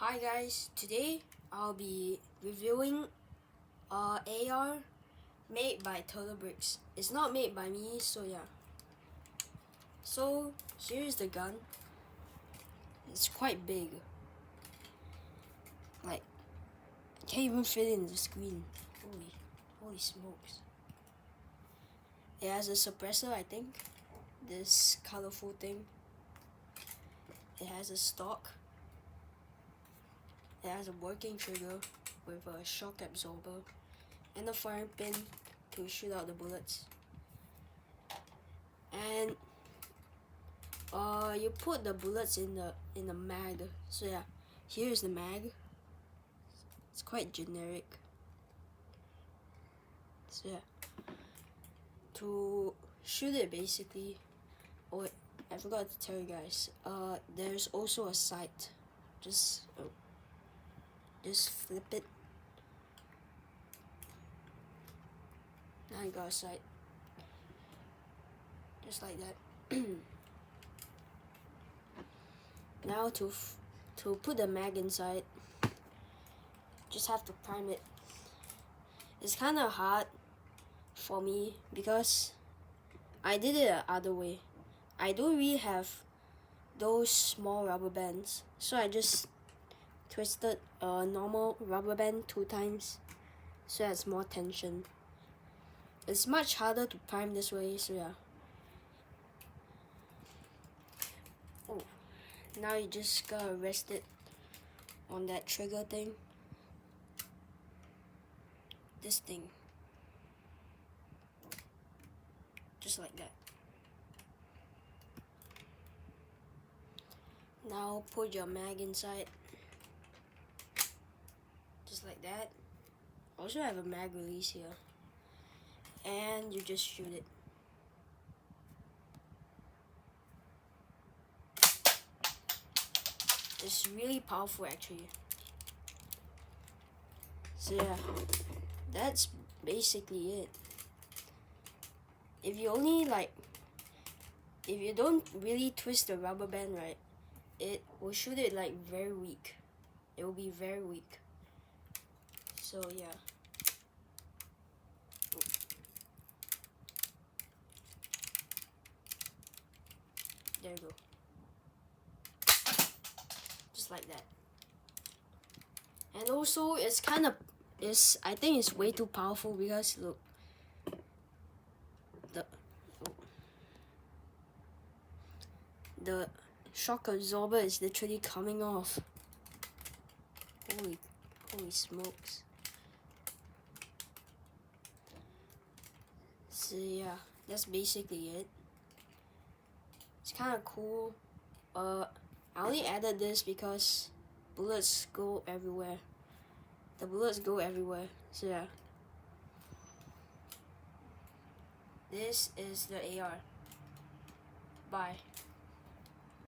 Hi guys, today I'll be reviewing AR made by Bricks. It's not made by me, so yeah. So here's the gun. It's quite big. Like, I can't even fit it in the screen. Holy smokes. It has a suppressor, I think. This colorful thing. It has a stock. It has a working trigger with a shock absorber and a firing pin to shoot out the bullets. And you put the bullets in the mag. So yeah, here's the mag. It's quite generic. So yeah, to shoot it basically. Oh wait, I forgot to tell you guys. There's also a sight. Just flip it. Now you got a sight. Just like that. Now to put the mag inside, just have to prime it. It's kind of hard for me because I did it the other way. I don't really have those small rubber bands, so I just twisted a normal rubber band 2 times so it has more tension. It's much harder to prime this way, so yeah. Oh, now you just gotta rest it on that trigger thing. This thing. Just like that. Now put your mag inside. Just like that. Also have a mag release here. And you just shoot it. It's really powerful actually. So yeah, that's basically it. If you don't really twist the rubber band right, it will shoot it like very weak. It will be very weak. So yeah. There you go. Just like that. And also I think it's way too powerful because look, the shock absorber is literally coming off. Holy smokes. So yeah, that's basically it. It's kind of cool. I only added this because bullets go everywhere. The bullets go everywhere. So yeah. This is the AR. Bye.